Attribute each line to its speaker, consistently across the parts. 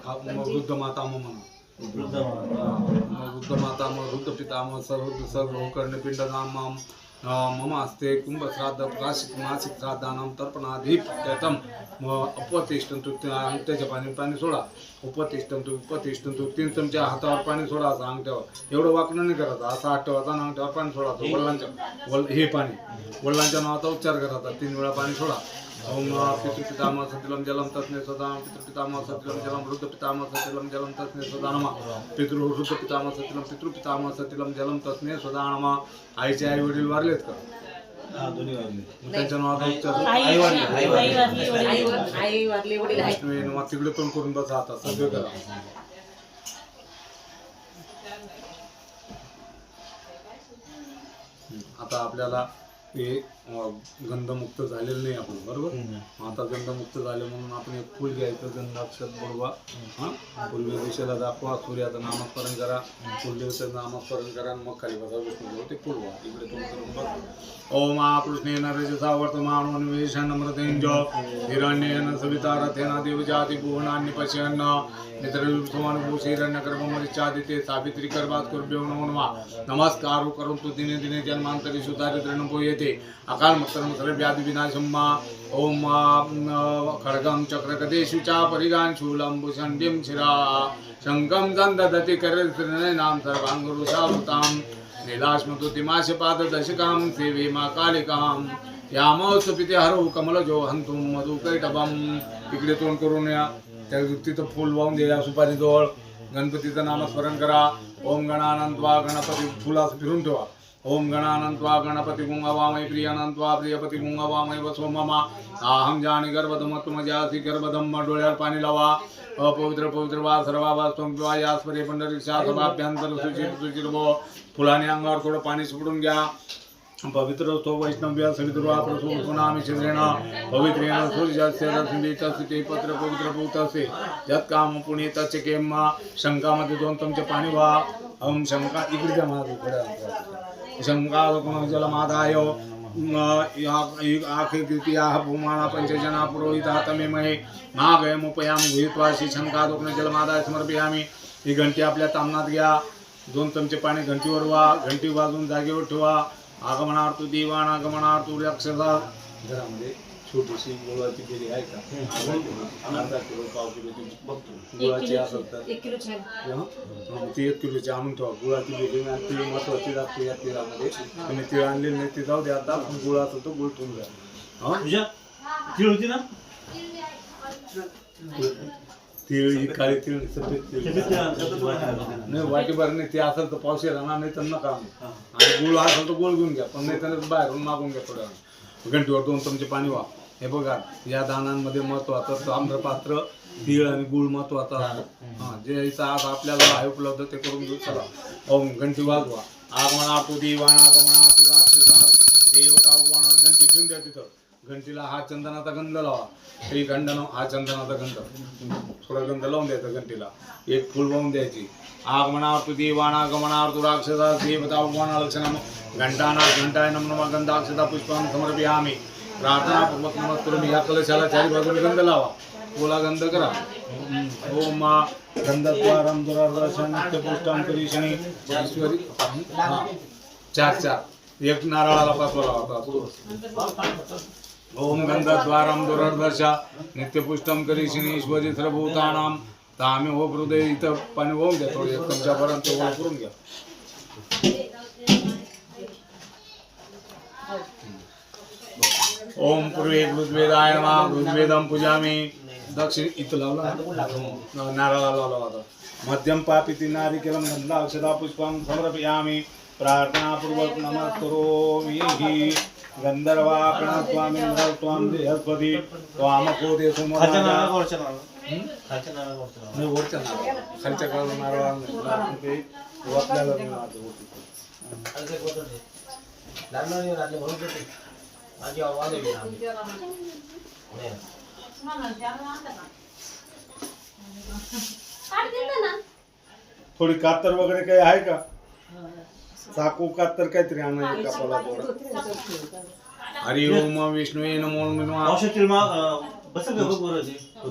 Speaker 1: वृद्ध माता म्हणा वृद्ध माता वृद्ध पिता सर्व सर्व कर्ण पिंड नाम मम अस्ते कुंभ श्राद्ध मासिक श्राद्धानां तर्पणाधिपत्यतम उपतिष्ठन्तु अंगठ्याच्या पाणी सोडा उपतिष्ठन्तु 3 चमचे हातावर पाणी सोडा असं अंगठ्यावर एवढं वाकणं नाही करायचं असं हात ठेवायचा आणि अंगठ्यावर पाणी सोडायचं हे पाणी वडिलांच्या नावाचा उच्चार करायचा 3 वेळा पाणी सोडा ओम पितृपितामह सतिलम जलम तस्मै सदा पितृपितामह सतिलम जलम वृद्ध पितामह सतिलम जलम तस्मै सदा नमः पितृवृद्ध पितामह सतिलम पितृपितामह सतिलम जलम तस्मै सदा नमः आईचे आई वडील वारलेत का दोन्ही वारले त्यांच्या नावाचा उच्चार आई वारली वडील तिकडे पण करून बसा आता सगळं करा आता आपल्याला ते गंधमुक्त झालेलं नाही आपण बरोबर आता गंधमुक्त झाले म्हणून आपण एक फुल घ्यायचं गंधाक्षर बरोबर हां पूर्वी दिशेला दाखवा सूर्याचं नामस्मरण करा कुलदेवतेचं नामस्मरण करा मग खाली बघा विष्णू ते फुल व्हा इकडे तुम्ही करून बघा ओम महापुरुषेन रजसावर्तमान अन्वेषण नम्रतेंज हिरण्येन सवितारथेन देवजाति भुवनान्य पश्यन्न निद्रविभूषिरण्यगर्भमरिचादिते सावित्री गर्भात कुर्भ्यो नमो नमः नमस्कार करोतु दिने दिने जन्मांतरी सुधारित्रेण पोयते अकाल मत्सरम सर्वव्याधि विनाशम ओम खड्गम चक्रकदेशु च परिगान शूलं भूषण्डिं शिरा शङ्खं दन्ददति करनाम सर्वाङ्गरुषावृतां नीलाश्मतु दिमाशपाददशकां सेवे मा कालिकां यामोत्सुपिते हरौ कमलजो हन्तुं मधुकैटभम् इकडे तोंड करून या त्या तिथं फुल वाहून द्या सुपारी जवळ गणपतीचं नामस्मरण करा ओम गणानंत्वा गणपती फुला फिरून ठेवा ओम गणानंत्वा गणपती गुंगवामय प्रियानंत्वा प्रियपती गुंगवामय वसो ममा अहम जानी गर्भधम तुमजासी गर्भधम डोळ्यावर पाणी लावा अपवित्र पवित्र वा सर्वा वास्तव किंवा यास्परे पंढरीक्षा सभाभ्यंतर सुचिर फुलाने अंगावर थोडं पाणी सुटून घ्या पवित्र तो वैष्णव्य सवितुर्वा प्रसूनामि शिरेण पवित्रेण सूर्यस्य रश्मीतस्ते पत्र पवित्र भूतसे यत् काम पुनीतस्य केम शंकामध्ये 2 चमचे पाणी वा ओम शंका इकडे महाराज शंका जलमादाय आखिर्तियाः भूमाना पंचजना पुरोहिता तमे महे नागयमुपयाम गृहीत्वा शंका जलमादाय समर्पयामि ही घंटी आपल्या तामनात घ्या 2 चमचे पाणी घंटीवर वा घंटी वाजून जागेवर ठेवा आगमनार्थ देवान आगमनार्थ अक्षरशः घरामध्ये छोटीशी गुळाची बेरी आहे का अर्धा किलो पाव किलो बघतो गुळाची असेल तर 1 किलोची ती 1 किलोची आणून ठेवा गुळाची बेरी आणि ती महत्वाची लागते या तिळामध्ये आणि तिळ आणलेली नाही ती जाऊ द्या आता गुळ असेल तो गुळ ठेवून द्या तुझ्या तिळ होती ना तिळ ही काळी तिळ सफेद तिळ नाही वाटीभर नाही ते असेल तर पावशी राहणार नाही तर नका आणि गुळ असेल तर गुळ घेऊन घ्या पण नाही तर बाहेरून मागून घ्या थोड्या घंटीवर 2 चमचे पाणी वा हे बघा या दानांमध्ये महत्वाचं ताम्रपात्र तिळ आणि गुळ महत्वाचा असतो हां जे इथं आज आपल्याला आहे उपलब्ध ते करून घेऊ चला ओम घंटी वाजवा आगमनार्थ देवान आगमनार्थ राक्षसा देवता आगमनार्थ घंटी घेऊन द्या तिथं घंटीला हा चंदनाचा गंध लावा श्रीखंडन हा चंदनाचा गंध थोडा गंध लावून द्यायचा घंटीला 1 फुल वाहून द्यायची आगमनार्थ देवान आगमनार्थ राक्षसा देवता आगमना लक्षणम घंटाना घंटाय नमः गंधाक्षता पुष्पां समर्पयामि प्रार्थनापूर्वक नमस्कार या कलशाला 4 बाजूने गंध लावा बोला गंध करा ओम गंधद्वारं दुरादर्शन नित्यपुष्टां करीशनी ईश्वरी 4 एक नारळाला 5 लावा ओम गंधद्वारं दुरादर्श नित्यपुष्टं करीशनी ईश्वरी सर्वभूतानां तामे हो हृदय इथं पाणी वाहून घ्या थोडं 1 चमच्यापर्यंत वाहून करून घ्या ओम पूर्वे ऋग्वेदाय नमः ऋग्वेदं पूजामि दक्षिण इथं लावला नारळाला लावला होता मध्यम पापिती नारिकेलं गंधाक्षता पुष्पं समर्पयामि प्रार्थनापूर्वक नमस्करोमि गंधर्वाकणत्वामिन्द्र त्वां देहस्पति त्वामकोदे सुमराजा नाही वरच्या खालच्या काळाला नारळाला ते आपल्याला थोडी कातर वगैरे काही आहे का चाकू कातर काहीतरी आणायचं कापाला थोडं हरि ओम विष्णुवे नमो नमः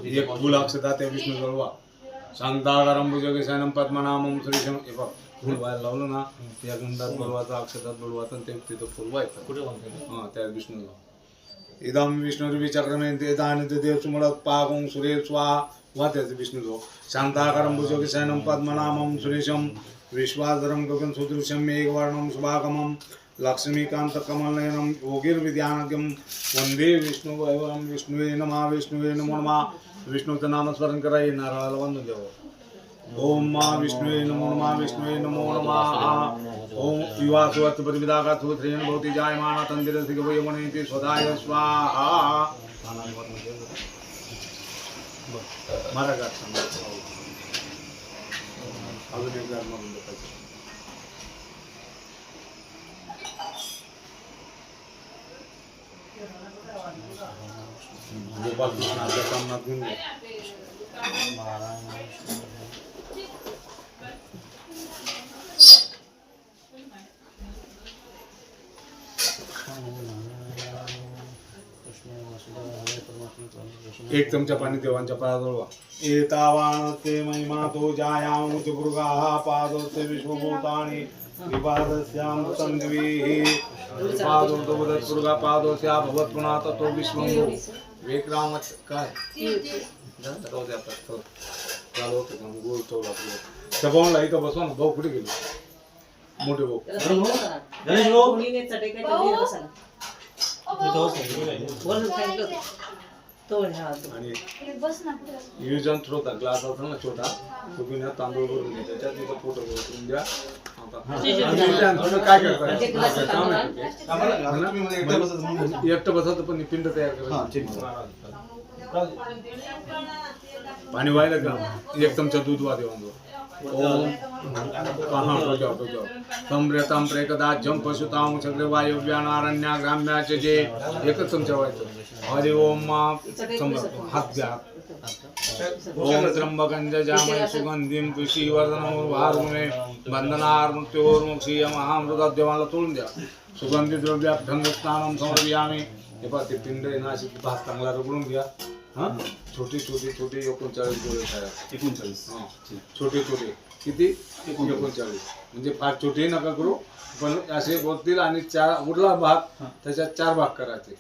Speaker 1: एक फुल अक्षता त्या विष्णू जवळ शांताकारं भुजगशयनं पद्मनाभं सुरेशं. हे बघ फुल व्हायला लावलं ना या गंधात बोलवायचं अक्षरात बोलवायचं ते तिथं फुल व्हायचं कुठे हां त्या विष्णूला. इदं विष्णुर्विचक्रमेन्ते दानिते देवसुमलक पागं सुरे स्वाहा वात्याचं विष्णुलो. शांताकारं भुजगशयनं पद्मनाभं सुरेशं विश्वाधरं गगनसदृशं मेघवर्णं शुभागमं लक्ष्मीकान्तकमलनयनं योगिर्विद्यानगं वंदे विष्णुवैवरं. विष्णुवे नमः विष्णुवे नमो नमः. विष्णूचं नामस्मरण कराय नारळाला बांधून द्यावं. ओम मा विष्णुवे नमो नमः विष्णुवे नमो नमः. ओम विवासुवत् परिविदाका सुत्रेण भवति जायमाना तन्दिरसिक वयमनेति स्वदाय स्वाहा. मारा गाठ अजून एक गाठ मारून टाकायचं. गोपाल कृष्ण आपल्या कामनात घेऊन घे. एक चमचा पाणी देवांच्या पायाजवळ वा. एतावान ते महिमा तो जायाम उद्भृगाः पादोस्य विश्वभूतानि विपादस्याम तन्वी पादो तो उद्भृगा पादोस्या भवत् पुनः ततो विश्वं विक्राम काय जाऊ द्या आता चालू होतं गोल चौला त्या भाऊला इथं बसवा ना. भाऊ कुठे गेले मोठे भाऊ
Speaker 2: गणेश भाऊ कोणीने चटई काय बसायला
Speaker 1: आणि यूज अँड थ्रो ग्लास होता ना छोटा तो पिण्या तांदूळ भरून घ्या त्याच्यात तिथं फोटो करून द्या. काय करता एकटं बसायचं पण पिंड तयार करायचं. पाणी व्हायला का एक चमचा दूध वा देवा. ओम संभ्रतां प्रेकदाज्यं पशुतां चक्रे वायुव्यानारण्या ग्राम्याचे जे एकच चमचा व्हायचं. हरि ओम हात घ्या. ओम त्र्यंबकं यजामहे सुगंधिं पुष्टिवर्धनं उर्वारुकमे बंधनार् मृत्योर्मुक्षीय महामृतात देवाला तोडून द्या. सुगंधी द्रव्याभ्यंग स्नानं समर्पयामि. हे पहा ते पिंड आहे ना अशी भात चांगला रगडून घ्या. हां छोटे छोटे छोटे 39 डोळे करा. 39 हां छोटे छोटे किती 39 म्हणजे फार छोटे नका करू पण असे बोलतील. आणि चार उरला भाग त्याच्यात 4 भाग करायचे.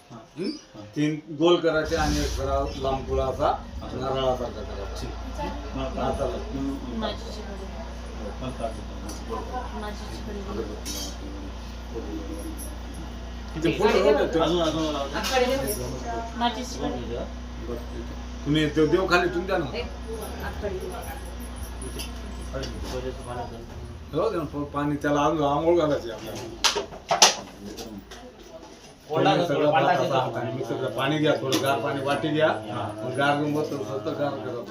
Speaker 1: 3 गोल करायचे आणि एक जरा लांब गुळाचा नारळासारखा करायचा. तुम्ही देव खाली तुम्ही द्या ना. पाणी त्याला आंघोळ घालायची आपल्याला. पाणी घ्या थोडं गार पाणी वाटी घ्या गार घेऊन बसतो स्वतः गार करतो.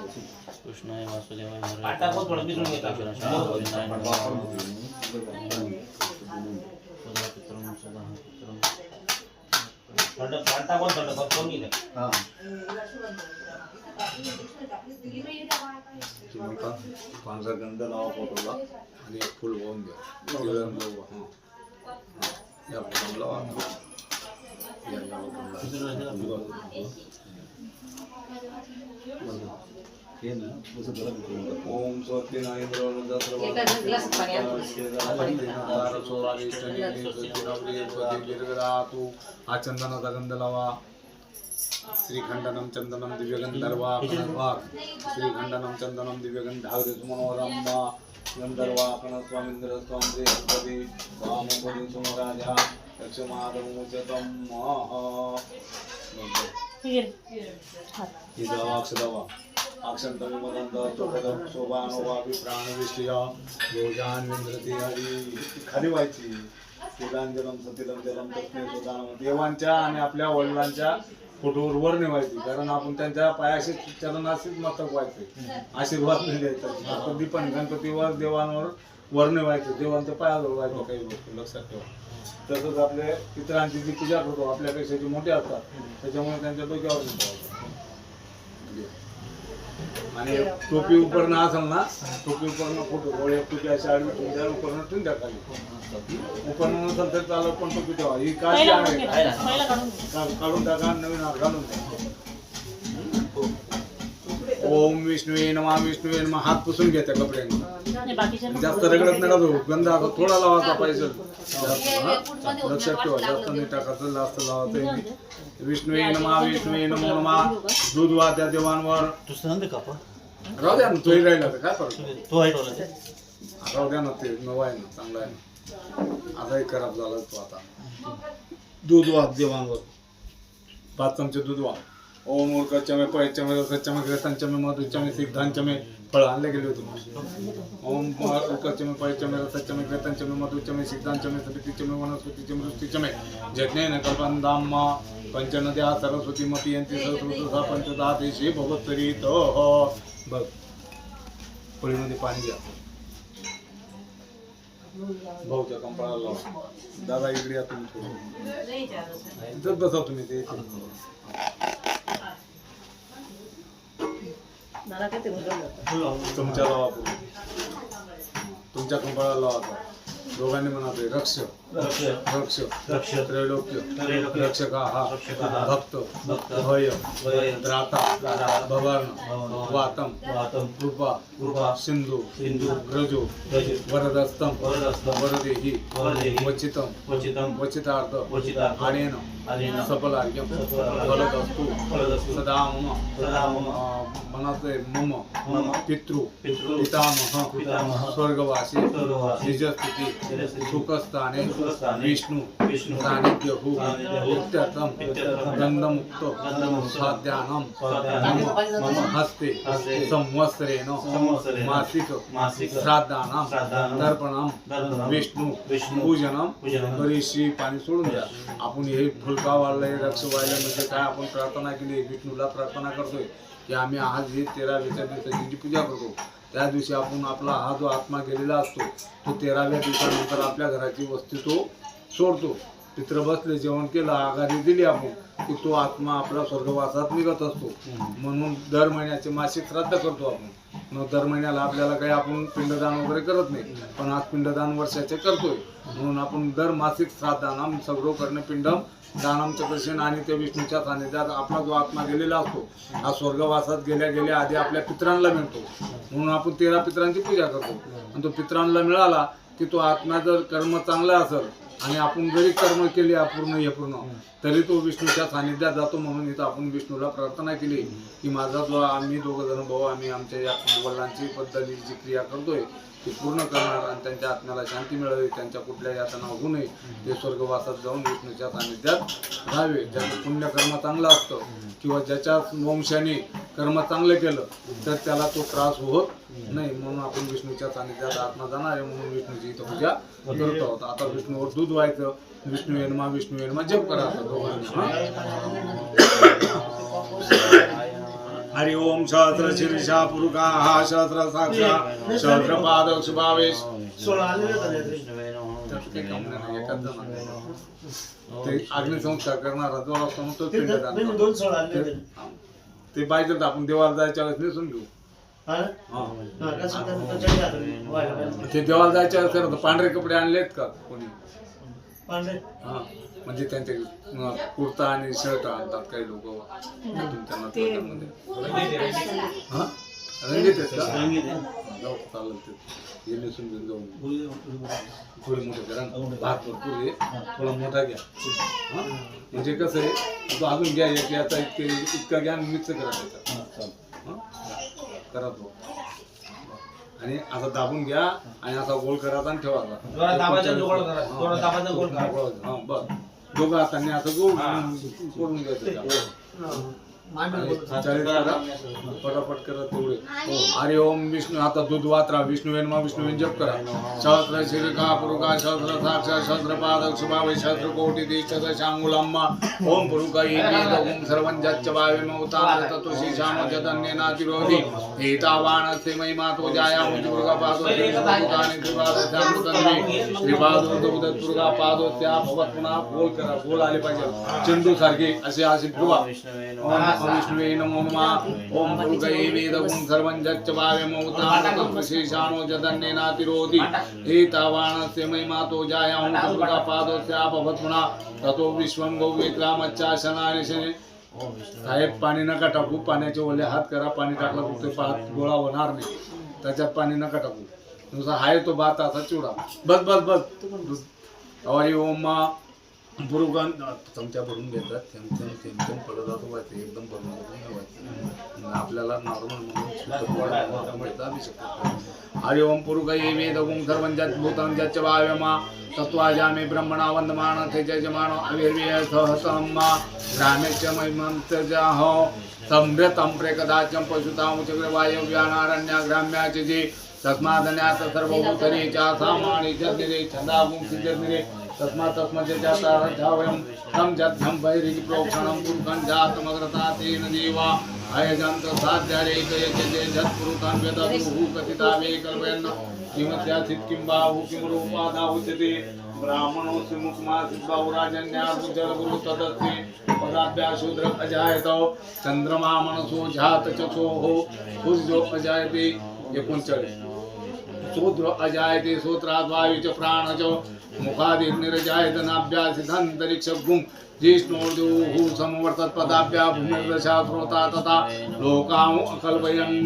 Speaker 3: कृष्णाय वासुदेवाय
Speaker 1: पांढरा गंध लावा फोटोला आणि एक फुल वाहून द्या. या फोटोला ओम स्वस्ति हा चंदनाचा गंध लावा. श्रीखंडनं चंदनं दिव्यगंधर्वा श्रीखंडनं चंदनं दिव्यगंधावृत मनोरम गंधर्वा कणस्वामिंद्र स्वामी हस्पति वामोपदी सुमराजा लक्ष्मादमुचतम इदवाक्षदवा अक्षंतम मदंत चोपदम शोभानोवा प्राणविष्टिय योजान विंद्रती हरी. खाली व्हायची. सुदांजलम सतीलम जलम तस्मे सुदान. देवांच्या आणि आपल्या वडिलांच्या फोटोवर वर नेवायची. कारण आपण त्यांच्या पायाशी चरणाशीच मस्तक व्हायचे. आशीर्वाद नाही द्यायचा. दीपन गणपतीवर देवांवर वर नेवायचे. देवांच्या पायावर व्हायचे काही गोष्टी लक्षात ठेवा. तसंच आपल्या पितरांची जी पूजा करतो आपल्यापेक्षा जे मोठे असतात त्याच्यामुळे त्यांच्या डोक्यावर नेतो. आणि टोपी उपरणं असेल ना टोपी उपरणं फोटो गोळे टोपी अशी आडवी ठेवून उपरणं ठेवून द्या खाली. उपरणं नसेल तर चालू पण टोपी ठेवा. ही काशी आहे काढून टाका नवीन हात घालून द्या. ओम विष्णुवे नमः विष्णुवे नमः. हात पुसून घ्या त्या कपड्याने.
Speaker 2: नाही, बाकीच्या
Speaker 1: जास्त रगडत नका तो गंध आता थोडा लावायचा पाहिजे. लक्षात ठेवा जास्त नाही टाकायचं जास्त लावायचं. विष्णुवे नमः विष्णुवे नमो नमः. दूध वा त्या देवांवर.
Speaker 3: दुसरं नंद का आपण?
Speaker 1: राहू द्या ना तोही राहिला तर काय फरक.
Speaker 3: तो आहे टोला ते.
Speaker 1: राहू द्या ना ते नवा आहे ना चांगला आहे ना. आताही खराब झाला तो आता. दूध वा देवांवर 5 चमचे दूध वा. ओम उर्कचमे पैचमे रसचमे ग्रथंचमे मधुचमे सिद्धांचमे फळ आणले गेले होते. ओम उर्कचमे पैचमे रसचमे ग्रथंचमे मधुचमे सिद्धांचमे सवितिचमे वनस्पतिचमे वृष्टिचमे यज्ञेन कल्पन्दाम पंचनद्या सरस्वती मती यंती सहस्रतसा पंचदातेशी भगवत्तरीत. बघ पोळीमध्ये पाणी घ्या. भाऊच्या कंपाळाला लावा. दादा इकडे या तुम्ही थोडं. इथंच बसा तुम्ही ते.
Speaker 2: मला काय ते बोलवलं.
Speaker 1: तुमच्या लावा तुमच्या कंपाळाला लावा. दोघांनी म्हणा ते रक्ष रक्ष त्रैलोक्य रक्षका हा भक्त भय त्राता भवान वातम कृपा सिंधू रजो वरदस्तम वरदेहि वचितम वचितार्थ आणेन सफलार्घ्यम फलदस्तु सदा मम मनाचे मम पितृ पितामह स्वर्गवासी निजस्थिती सुखस्थाने विष्णु सानिध्यहु इत्यर्थम गंधमुक्त स्वाध्यानम मम हस्ते संवत्सरेण मासिक श्राद्धानाम तर्पणम विष्णु पूजनम करिष्ये. पाणी सोडून द्या. आपण हे फुलका वाढलंय रक्ष वाढलंय म्हणजे काय आपण प्रार्थना केली. विष्णूला प्रार्थना करतोय की आम्ही आज हे 13व्या दिवसाची जी पूजा करतो त्या दिवशी आपण आपला हा जो आत्मा गेलेला असतो तो 13व्या दिवसानंतर आपल्या घराची वस्ती तो सोडतो. पित्र बसले जेवण केलं आघाडी दिली आपण की तो आत्मा आपला स्वर्गवासात निघत असतो. म्हणून दर महिन्याचे मासिक श्राद्ध करतो आपण. मग दर महिन्याला आपल्याला काही आपण पिंडदान वगैरे करत नाही पण आज पिंडदान वर्षाचे करतोय. म्हणून आपण दर मासिक श्राद्धानाम सगळं करणे पिंडम दानम चक्रसेन आणि त्या विष्णूच्या सानिध्यात आपला जो आत्मा गेलेला असतो हा स्वर्गवासात गेल्या आधी आपल्या पित्रांना मिळतो. म्हणून आपण 13 पित्रांची पूजा करतो. आणि तो पित्रांना मिळाला की तो आत्मा जर कर्म चांगला असेल आणि आपण जरी कर्म केली अपूर्ण तरी तो विष्णूच्या सानिध्यात जातो. म्हणून इथं आपण विष्णूला प्रार्थना केली की माझा जो आम्ही 2 जण भाऊ आम्ही आमच्या या वडिलांची बद्दल जी क्रिया करतोय ती पूर्ण करणार आणि त्यांच्या आत्म्याला शांती मिळावी. त्यांच्या कुठल्या यातना होऊ नये. ते स्वर्गवासात जाऊन विष्णूच्या सानिध्यात राहावे. ज्याचं पुण्यकर्म चांगलं असतं किंवा ज्याच्या वंशाने कर्म चांगलं केलं तर त्याला तो त्रास होत नाही. म्हणून आपण विष्णूच्या सानिध्यात आत्मा जाणार आहे. म्हणून विष्णूची इथं पूजा करत आहोत. आता विष्णूवर दूध व्हायचं. विष्णू येनमा जप करा. हरि ओम सहस्र शीर्षा पुरुषा सहस्र साक्षा सहस्र पाद शुभावेश. अग्निसंस्कार करणारा जो असतो तो पिंडदान. ते पाहिजे तर आपण देवाला जायच्या वेळेस नेसून घेऊ. ते देवाला जायच्या वेळेस करत पांढरे कपडे आणलेत का कोणी? हा म्हणजे त्यांचे कुर्ता आणि शर्ट आणतात काही लोक तुमच्या नातेवाईकांमध्ये. हा रंगीत आहेत का? जाऊ चालेल ते हे नेसून घेऊन जाऊन थोडी मोठं करा. भात भरपूर आहे थोडा मोठा घ्या. हा म्हणजे कसं आहे तो अजून घ्या एक याचा इतका घ्या मिक्स करा त्याचा. करा तो आणि असा दाबून घ्या आणि असा गोल करायचा आणि ठेवायचा. बस दोघं हातांनी असं गोल करून घ्यायचं. पटापट करत तेवढे. हरि ओम विष्णू. आता दूध वात्रा. विष्णू वेनमा विष्णू जप करा. सहस्र शिरका पुरुका सहस्र साक्षा सहस्र पादक शुभावे सहस्र कोटी दीक्षक शांगुलम्मा ओम पुरुका ओम सर्वंजच्च भावे मौताम तत्वशी श्याम जदन्येनातिरोधी एतावानस्ते महिमा तो जाया मुजुर्गा पादो देवतानि त्रिपाद शांतन्वे त्रिपादो दुर्गा पादो त्या भवत पुन्हा बोल करा. बोल आले पाहिजे चंडू सारखे असे फिरवा. विष्णुवे नमो नमः. ओम दुर्गये वेदगुं सर्वं जच्च भावे मौतां विशेषाणो जदन्येनातिरोधि एतावानस्य महिमातो जायाहुं दुर्गा पादोस्या भवत्पुना ततो विश्वं गौवेत्रामच्चाशनानि शनि साहेब पाणी नका टाकू, पाण्याचे ओले हात करा, पाणी टाकला कुठे हात गोळा होणार नाही, त्याच्यात पाणी नका टाकू, नुसता हाय तो भात असा चिवडा, बस बस बस. हरी ओम पुरुगन चमच्या भरून घेतात, थेंब पडत जातो व्हायचं, एकदम भरून व्हायचं, आपल्याला नॉर्मल म्हणून हरि ओम पुरुगये वेद ओम सर्वंजत भूतं जच्च वायमा तत्वाजामे ब्रह्मणा वंदमान तेजमानो अविर्व्य सहसम ग्रामेच महिमंत जाहो समृतं प्रेकदाचं पशुतां चक्रवायव्यानारण्या ग्राम्याचे जे तस्मादन्यात सर्वभूतरे च सामानि जनिरे छंदागुं सिद्धनिरे तस्मात् तस्मजे जातारथावयं तं जद्धं वैरिक प्रोक्षणं पुरुषं जातमग्रता तेन देवा अयजन्त साध्यारे कयजते जत्पुरुषान् व्यदतुः कथितावे कल्पयन् किमत्यासित किं बाहु किं रूपादाहुच्यते ब्राह्मणोऽसि मुखमासित बाहुराजन्यार्जुजलगुरु तदस्ति पदाभ्या शूद्र अजायत चंद्रमा मनसो जात चक्षोः सूर्यो अजायते 39 शूद्र अजायते श्रोत्राद् वायु च प्राण च मुखादिर्निरजायत नाभ्यासितन्तरिक्ष गुं जिष्णोर्दुः समवर्तत पदाभ्या भूमिर्दशा श्रोता तथा लोकां अकल्पयन्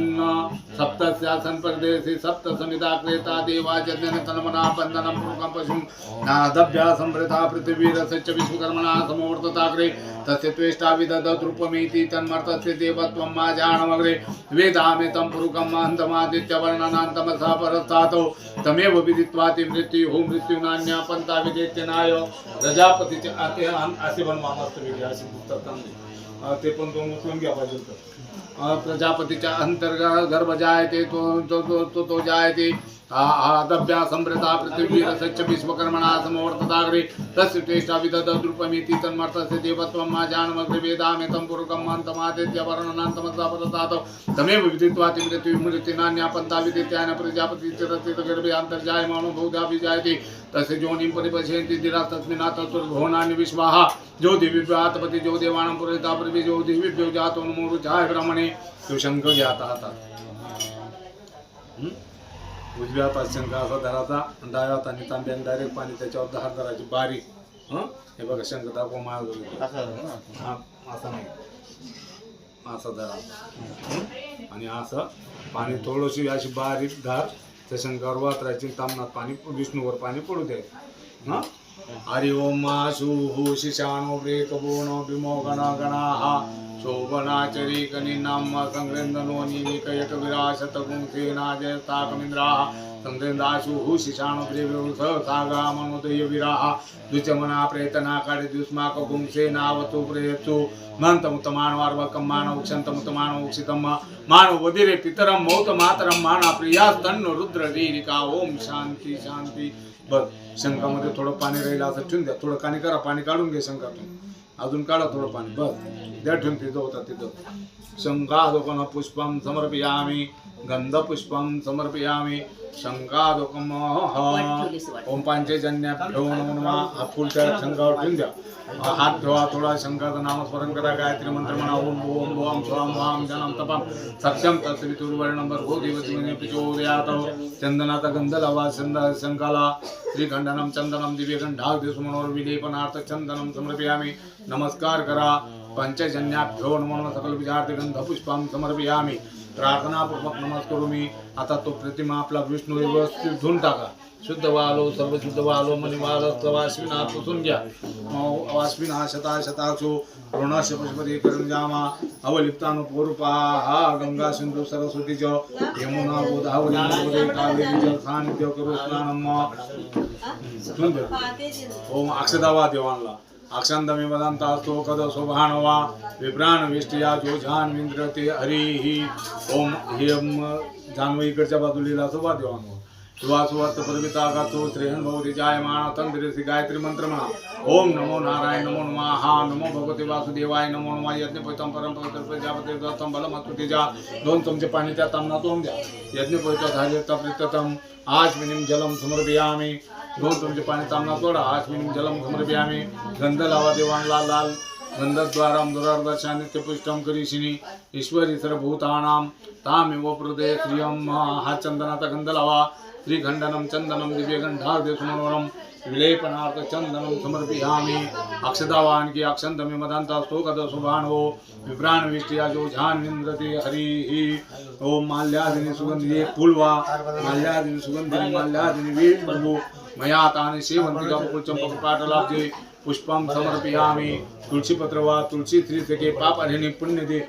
Speaker 1: सप्तस्यासन् परदेशे सप्त समिता क्रेता देवा च तन्मना बन्धनं पुरुषं पशुं नादभ्या संवृता पृथिवीरसच्च विश्वकर्मणा समवर्तताग्रे तस्य त्वेष्टा विदधत् रूपमेति तन्मर्तस्य देवत्वं मा जानमग्रे वेदामि तं पुरुषं महन्तमादित्यवर्णनान्तमसा परस्तातो तमेव विदित्वाति मृत्युः मृत्युनान्या पंथा विदेत्यनाय प्रजापतीचे असे पण मामास्त वेगळे असे पुस्तक ते पण तो उचलून घ्या पाहिजे तर प्रजापतीच्या अंतर्गत गर्भ जायते तो जायते आदभ्या संप्रता पृथ्वी रसच्च विश्वकर्मणा समवर्तताग्रे तस्य तेष्टा विदधत् रूपमिति तन्मर्तस्य देवत्वं मा जानमग्रे वेदामि तं पुरुषं महन्तमादित्य वर्णनान्तमसा परस्तात् तमेव विदित्वाति मृत्युनान्या पंथा विदित्यान प्रजापतीस्य तस्य गर्भे अन्तर्जायमानो बहुधा विजायते तस्य जोनिं परिपश्यन्ति दिरा तस्मिन्नात्तुर्भुवनानि विश्वाः जो दिव्यातपति जो देवानां पुरहिता पृथ्वी जो दिव्यो जातो नमो रुचाय ब्रह्मणे तो शंख जाता था उजव्या हातात शंख असा धराचा, डाव्या हाताने तांब्याने डायरेक्ट पाणी त्याच्यावर दहा धरायची बारीक. हे बघा शंख दाखवा माझ्या असा नाही, असा धरा आणि असं पाणी थोडीशी अशी बारीक धार त्या शंखावर वातरायची, तामनात पाणी विष्णूवर पाणी पडू द्यायचं. हरि ओम शु शिशानो ब्रेकबोनो विमो गणा गणाः शोभनाचरी कनिनाम संग्रेन्दनो निमिकयक विराशतगुं सेनाजयताकमिन्द्राः संग्रेन्दाशु शिशानो ब्रेवृथ सागा मनोदय विराः द्विचमना प्रेतना काळे दुस्माक गुं सेनावतु प्रेयतु मंतमुतमानवार्वकं मानव क्षन्तमुतमानवक्षितं मानव वदिरे पितरं मौत मातरं माना प्रियास्तन्न रुद्र रीरिका ओम शांती शांती. बघ शंखामध्ये थोडं पाणी राहिलं असं ठेवून द्या, थोडं पाणी करा, पाणी काढून घे शंखातून, अजून काढा थोडं पाणी, बस द्या ठेवून तिथं होता तिथं. शंखादोकं पुष्पं समर्पयामि गंधपुष्पं समर्पयामि शंखादोकं ओम पंचजन्याभ्यो नमो नमः. हा फुल त्या शंखावर ठेवून द्या, हात ठेवा, थोडा शंखाचं नामस्मरण करा, गायत्री मंत्र म्हणा, ओम ओम ओम स्वाम वाम जनम तपम सत्यम तत्सवितुर्वर्णं भर्गो देवस्य प्रचोदयात्. चंदनाचा गंध लावा शंखाला, श्रीखंडनं चंदनं दिव्यगंधाग्निसुमनोर विलेपनार्थ चंदनं समर्पयामि. नमस्कार करा. पंचजन्याभ्यो नमो नमः. सकल विचार्थ गंधपुष्पं समर्पयामि. प्रार्थनापूर्वक नमस्कारोमी. आता तो प्रतिमा आपला विष्णू व्यवस्थित धुवून टाका, शुद्ध वालो सर्व शुद्ध वालो मणिवाल वाश्विना पुसून घ्या. वाश्विना शता शतासो ऋणाश पशुपती करून जामा अवलिप्तानु पूर्पा हा गंगा सिंधू सरस्वती च यमुना गोदावरी नर्मदे कावेरी जल सानिध्य करू स्नानम. ओम अक्षदावा देवांना अक्षंदमे वदंता स्तोकद शोभानवा विप्राण विष्टिया जोझान विंद्रते हरिही. ओम हेम जानवीकडच्या बाजूला शोभा देवांना सुवासुवर्त परमिता गातो श्रेहन भवती जायमाना तंद्रसी गायत्री मंत्र म्हणा. ओम नमो नारायण नमो नमः. हा नमो भगवते वासुदेवाय नमो नमः. यज्ञपवित्रं परम पवित्र प्रजापते दत्तं बलमत्पुतेजा. 2 चमचे पाणी त्या तामनात होऊन द्या. यज्ञपवित्र झाले तप्रिततम आचमिनीं जलम समर्पयामि. 2 चमचे पाणी तामनात सोडा. आचमिनीं जलम समर्पयामि. गंध लावा देवांना लाल गंधद्वारं दुरार्दशा नित्यपुष्टं करिशिनी ईश्वरी सर्वभूतानां तामेव हृदय श्रियं. हा चंदनाचा गंध लावा. श्रीखंडनं चंदनं दिव्यगंधाग्निसुमनोरं विलेपनार्थ चंदनं समर्पयामि अक्षदावान की अक्षन्तमे मदान्ता स्तोकद शुभानो विप्राण विष्टियाजो झानिन्द्रते हरिः ओम माल्यादिनी सुगंधिये फूलवा माल्यादिनी सुगंधिनी माल्यादिनी वीर प्रभु मया तानि सेवन्तिका बकुलचंपक पाटलाब्जे पुष्पम समर्पयामि तुलसीपत्र वा तुलसी श्री सके पाप हरिणी पुण्य दे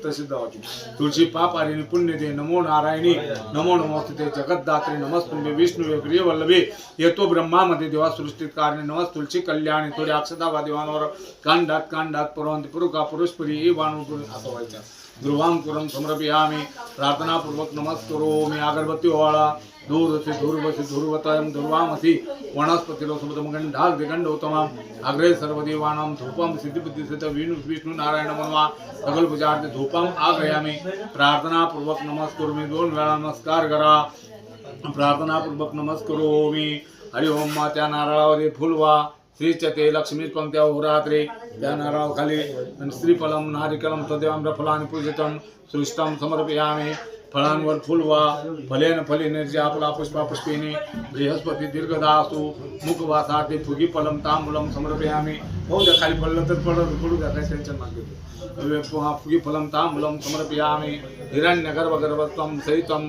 Speaker 1: प्रसिद्ध होती तुलसी पाप हरिणी पुण्य दे नमो नारायणी नमो नमोस्तुते जगद्धात्री नमस्तुंभे विष्णुवे प्रियवल्लभे येतो ब्रह्मामध्ये देवा सृष्टीत कारणे नमस् तुलसी कल्याणी थोडे अक्षदावा देवांवर कांडात परवंती पुरुका पुरुषपुरी ए वाणुपुरी असं व्हायचं ध्रुवां कुरं समर्पयामि प्रार्थनापूर्वक नमस्करोमि अगरबत्ती ओवाळा दूरसे धूर्वसे धूर्वतयं धूर्वामसि वनस्पतिरोसुमतमगंधाल दिगंडोत्तमम् अग्रे सर्वदेवानां धूपं सिद्धिबुद्धिसिद्ध विष्णु नारायण मनवा सगल पूजार्थ धूपम आग्रयामि प्रार्थनापूर्वक नमस्करोमि 2 वेळा नमस्कार करा प्रार्थनापूर्वक नमस्करोमि हरि ओम त्या नारळावर फुलवा श्रीचते लक्ष्मी पंक्त्या होरात्रे त्या नारळाखाली श्रीफलम नारिकलम तदेवाम्रफलानि पूजितं सृष्टं समर्पयामि फळांवर फुलवा फलेन फलेन जे आपला पुष्पा पुष्पेने बृहस्पती दीर्घदासु मुखवासार्थे फुगी फलम तांबूलम समर्पयामि हो द्या खाली पडलं तर पडू द्या काही टेन्शन नका फुगी फलम तांबूलम समर्पयामि हिरण्यगर्भगर्भत्वं सहितं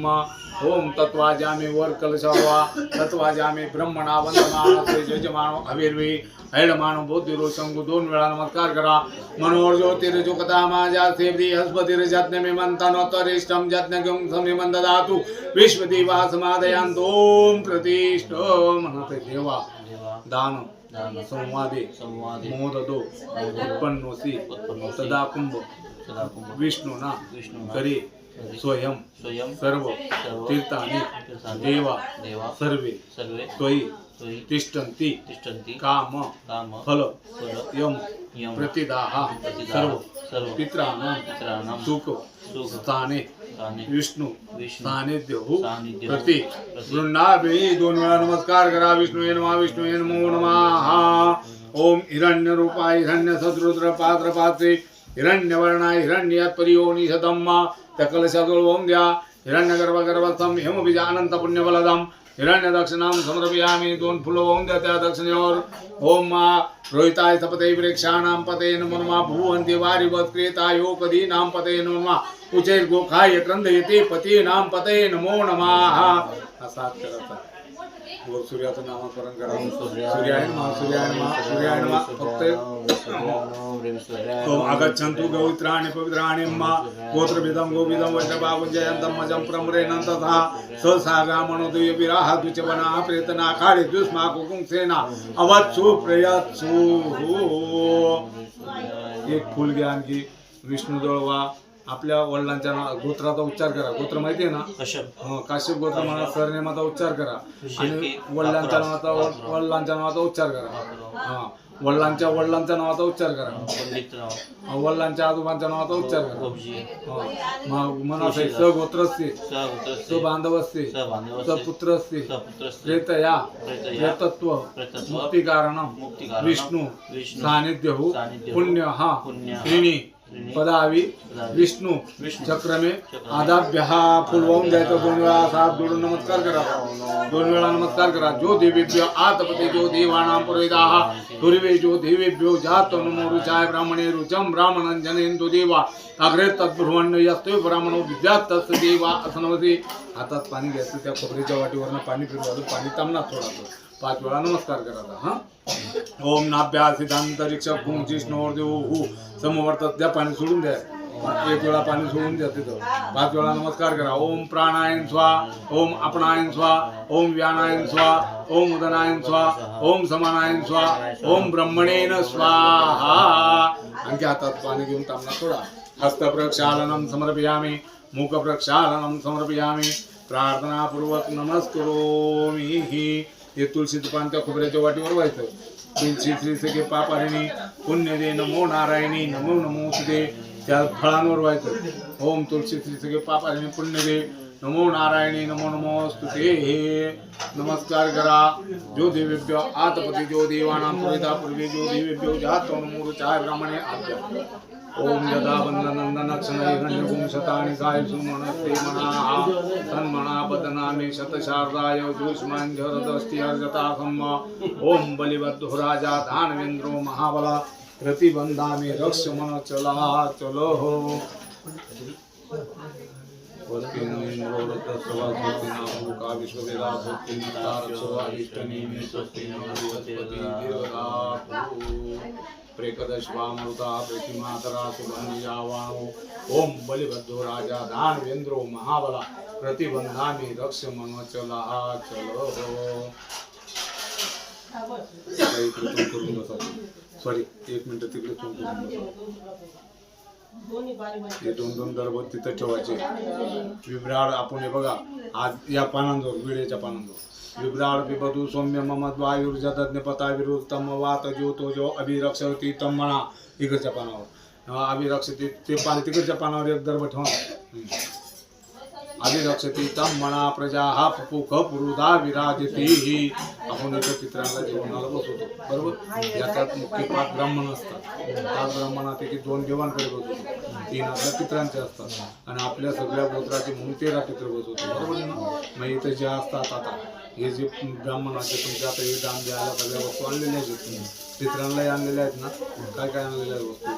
Speaker 1: ओम तत्वाजामि वर कलशवा तत्वाजामि ब्रह्मणा वंदमान यजमानो अविर्वी ऐडमानो बोधिरोशंगु 2 वेळा नमस्कार करा मनोर ज्योतिर्जुकता माझ्या सेव्री हस्पतिर्जज्ञमे मंतनोत्तरिष्टं जज्ञगं समिमं ददातु विश्वदेवा समादयान्त ओम प्रतिष्ठ मनते देवा दान संवादे मोददो उत्पन्नोसि तदा कुंभ विष्णुना करे स्वयं सर्व तीर्थानि देवा सर्वे त्वयि तिष्ठन्ति काम फल यम प्रतिदाः सर्व पितॄणां सुख स्थाने विष्णु सानिध्यहु प्रति वृंदावे 2 वेळा नमस्कार करा विष्णुये नमो नमः ओम हिरण्य रूपाय हिरण्य सद्रुद्र पात्र पात्रे हिरण्यवर्णाय हिरण्यत्परियोनि शतम्मा त्या कलशाजवळ वाहून द्या हिरण्यगर्भगर्भस्थं हेमबीजानंत पुण्यफलदं हिरण्यदक्षिणां समर्पयामि 2 फुलं वाहून द्या त्या दक्षिणेवर ओम रोहिताय सपते वृक्षाणां पते नमो नमः भुवन्ति वारिवत् क्रेतायो कदीनां पते नमो नमः उचैर गोखाय क्रंदयते पतीनां पते नमो नमः असा करायचा वर सूर्याचं नामस्मरण करा सूर्याय नमः सूर्याय नमः सूर्याय नमः फक्त ओम आगच्छन्तु गौत्राणि पवित्राणि मा गोत्रभिदं गोविदं वैष्णवाजयन्तं मजं प्रमरेणन्तथा ससागामणोदय विराह द्विचवना प्रेतना खाडे दुष्मा कुकुंसेना अवत्सु प्रयत्सु एक फुल घ्या आणखी विष्णू जवळवा आपल्या वडिलांच्या गोत्राचा उच्चार करा गोत्र माहिती आहे ना काश्यप गोत्र म्हणा सरनेमाचा उच्चार करा आणि वडिलांच्या नावाचा उच्चार करा वडिलांच्या नावाचा उच्चार करा वडिलांच्या आजोबांच्या नावाचा उच्चार करा म्हणा स गोत्रस्ते स बांधवस्ते स पुत्रस्ते प्रेतया प्रेतत्व मुक्तिकारणं विष्णू सानिध्यहु पुण्य हा त्रिणी पदावी विष्णु चक्रमे आदाभ्यः फुल वाहून द्यायचं 2 वेळा हात जोडून नमस्कार करा 2 वेळा नमस्कार करा जो देवीभ्यो आतपते जो देवानां पुरोहिताः तुर्वे जो देवीभ्यो जातो नमो रुचाय ब्राह्मणे रुचम ब्राह्मणं जनयन्तु देवा अग्रे तद्ब्रुवण्य यस्ते ब्राह्मणो विद्यात् तस्य देवा असनवती हातात पाणी घ्यायचं त्या खोबरीच्या वाटीवरनं पाणी फिरवायचं पाणी तामनात सोडायचं 5 वेळा नमस्कार करायचा ओम नाभ्यासितांतरिक्ष पुंजिष्णोर्देवहु समवर्तत द्या पाणी सोडून द्या 1 वेळा पाणी सोडून द्या तिथं 5 वेळा नमस्कार करा ओम प्राणायन स्वा ओम अपनायन स्वा ओम व्यानायन स्वा ओम उदनायन स्वा ओम समानायन स्वा ओम ब्रह्मणेन स्वाहा आणखी हातात पाणी घेऊन तांबणा सोडा हस्त प्रक्षालनं समर्पयामि मुख प्रक्षालनं समर्पयामि प्रार्थनापूर्वक नमस्करोमि हे तुळशीचं पान त्या खोबऱ्याच्या वाटीवर व्हायचं तुळशी श्री सखे पापारिणी पुण्य दे नमो नारायणी नमो नमोस्तुते त्या फळांवर व्हायचं ओम तुळशी श्री सखे पापारिणी पुण्य दे नमो नारायणी नमो नमोस्तुते नमस्कार करा जो देवेभ्यो आतपति जो देवानां पुरोहिता पूर्वे जो देवेभ्यो जातो नमो रुचाय ब्राह्मणे आद्य ओम यदा वंदनंदन क्षणै गण्यगुं शतानि गाय सुमनस्ते मनाः तन्मना बदनामी शतशारदाय जुष्माञ्झरदस्ति अर्जतासम् ओम बलिवद्धो राजा दानवेन्द्रो महाबला प्रतिबंधामी रक्ष मन चला चलो प्रेकदश्वामृता प्रतिमातरा सुगंधियावाणो ओम बलिभद्रो राजा दानवेन्द्रो महाबला प्रतिबंधामी रक्ष मन चला चलो सॉरी 1 मिनिट तिकडे हे दोन दरबत तिथं ठेवायचे विभ्राड आपण हे बघा आज या पानांजोर विड्याच्या पानांजोर विभ्राड विबधू सौम्य ममद वायुर्जदज्ञ पता विरुद्धम वात ज्योतो जो अभिरक्षती तम म्हणा इकडच्या पानावर अभिरक्षती ते पान तिकडच्या पानावर एक दरबत ठेवा अभिरक्षती तम म्हणा प्रजा हा पुख पुरुधा विराजती ही आपण इथं चित्रांना जेवणाला बसवतो बरोबर याच्यात मुख्य 5 ब्राह्मण असतात 5 ब्राह्मणापैकी 2 देवांकडे बसवतो 3 आपल्या पित्रांचे असतात आणि आपल्या सगळ्या गोत्राचे म्हणून 13 पित्र बसवतो बरोबर आहे ना मग इथं जे असतात आता हे जे ब्राह्मणाचे तुमच्या आता हे दान द्यायला सगळ्या वस्तू आणलेल्या आहेत पित्रांनाही आणलेल्या आहेत ना काय काय आणलेल्या आहेत वस्तू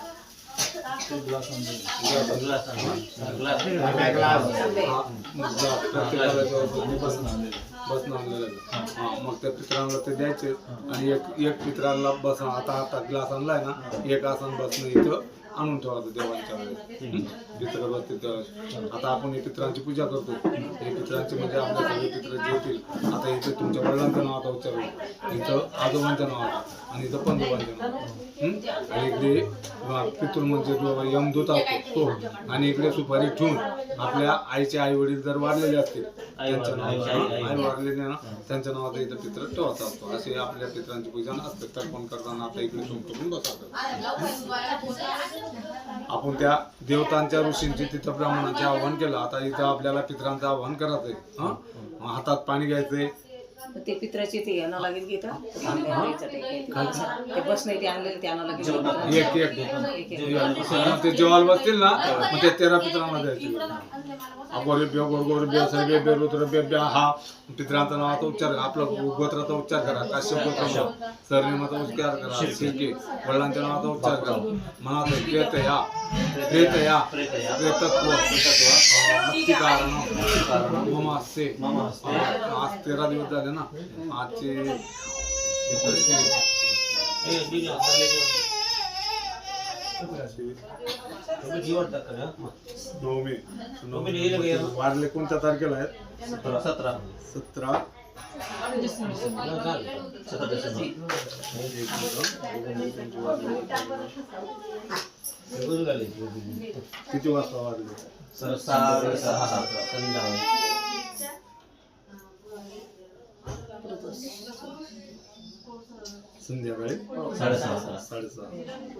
Speaker 1: बसणं आणलेलं मग त्या पित्रांना ते द्यायचे आणि एक पित्रांना बसणं आता ग्लास आणलाय ना एक आसन बसणं इथं आणून ठेवायचं देवांच्या वेळेस पित्र बसते आता आपण हे पित्रांची पूजा करतो हे पित्रांची म्हणजे आपल्या सगळे पित्र जे येतील आता इथं तुमच्या वडिलांच्या नावाचा उच्चार होईल इथं आजोबांच्या नावाचा आणि इथं पंजोबांच्या नावाचा आणि इकडे पितृ म्हणजे जो यमदूत असतो तो आणि इकडे सुपारी ठेवून आपल्या आईचे आई वडील जर वारलेले असतील त्यांच्या नावाचा आई वारलेले ना त्यांच्या नावाचा इथं पित्र ठेवायचा असतो असे आपल्या पित्रांची पूजा असते तर्पण करताना आता इकडे सोडून बसायचं आपण त्या देवतांच्या ऋषींची तिथं ब्राह्मणाचे आव्हान केलं आता इथं आपल्याला पित्रांचं आव्हान करायचंय हातात पाणी घ्यायचंय
Speaker 2: ते पित्राचे ते आणावं लागेल की इथं ते बस नाही ते आणलेलं ते आणावं लागेल
Speaker 1: एक ते जेवायला बसतील ना मग ते 13 पित्रांना द्यायचे अगोरब्य गोरगोरब्य सर्वेभ्य रुद्रभ्य हा पित्रांचा नावाचा उच्चार आपला गोत्राचा उच्चार करा काश्यप गोत्र सरनेमाचा उच्चार करा शिर्के वडिलांच्या नावाचा उच्चार करा मनात प्रेतया प्रेतत्व मुक्ती कारण मम असते आज 13 दिवस झाले ना आजचे नवमी वारले कोणत्या तारखेला आहेत 17 किती वाजता वारले संध्याकाळी 6:30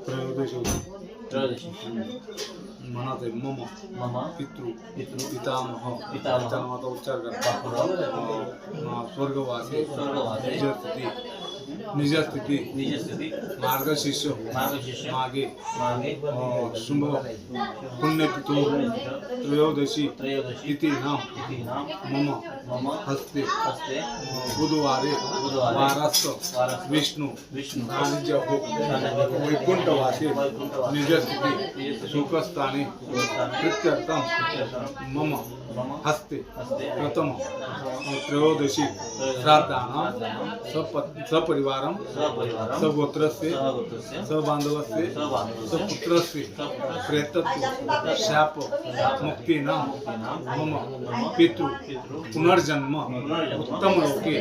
Speaker 1: त्रयोदशी म्हणत आहे मम पितृ पितामह नावाचा उच्चार करा स्वर्गवासी निजस्थिती मार्गशिष्य मागे शुभ पुण्यतिथो त्रयोदशी इति नाम मम हस्ते बुधवारे वारास्त विष्णु वाणिज्य वैकुंठवासी निजस्थिती सुखस्थाने प्रीत्यर्थम मम हस्ते प्रथम त्रयोदशी श्राद्धानां सपरिवारं सगोत्रस्य सबान्धवस्य सपुत्रस्य प्रेतत्व शाप मुक्तीनां मम पितृ पुनर्जन्म उत्तम लोके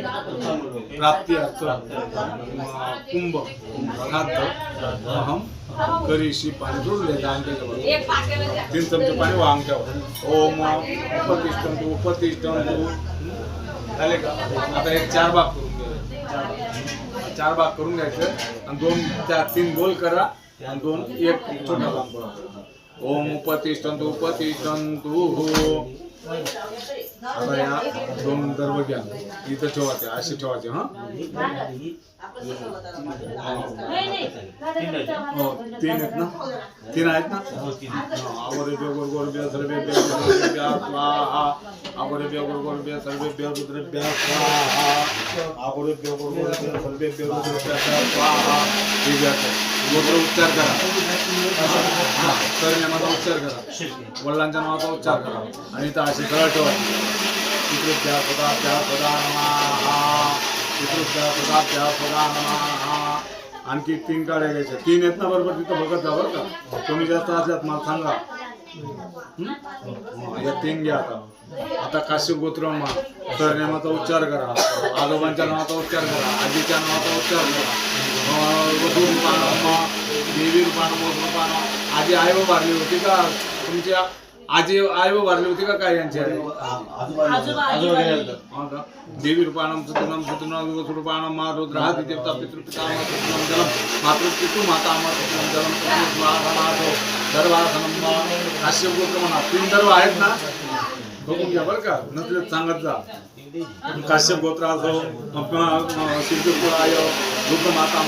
Speaker 1: प्राप्त्यर्थ कुंभ श्राद्ध अहम करीशी पाणी जोडले दान केलं 3 चमचे पाणी वाहून ठेवा ओम उपतिष्ठन्तु झाले का आता एक 4 भाग करून घ्यायचे 4 भाग करून घ्यायचे आणि 2-3 गोल करा आणि 1 छोटा भाग ओम उपतिष्ठन्तु आता या दोन दर्भ घ्या इथं ठेवायचे असे ठेवायचे हा हो तीन आहेत ना तीन आहेत ना आवरे बेगोर गोर बे सर्वे बे स्वाहा आवरे बेगोर गोर बे सर्वे बे रुद्र बे स्वाहा आवरे बेगोर गोर बे सर्वे बे रुद्र बे स्वाहा हे घ्यायचं गोत्र उच्चार करा सरनेमाचा उच्चार करा वडिलांच्या नावाचा उच्चार करा आणि इथं अशी सरळ ठेवायची पितृभ्या सदा नमः पितृभ्या सदा नमः आणखी तीन काड्या घ्यायच्या तीन आहेत ना बरोबर तिथं बघत जा बरं का कमी जास्त असल्यात मला सांगा या तीन घ्या आता काश्यप गोत्र सरनेमाचा उच्चार करा आजोबांच्या नावाचा उच्चार करा आजीच्या नावाचा उच्चार करा वधू रूपानं देवी रूपानं आजी आई वारली होती का तुमच्या आजी आई वारली होती का काय यांची देवी रूपानं सुतनं रूपानं मा रुद्र देवता पितृपिता जलम मातृपितृ माता अमृतम जलम दरवासनम काश्यप गोत्र म्हणा तीन दर्व आहेत ना बघून घ्या बरं का नसले सांगत जा काश्यप गोत्र असो शिवपुराय दुग्ध माता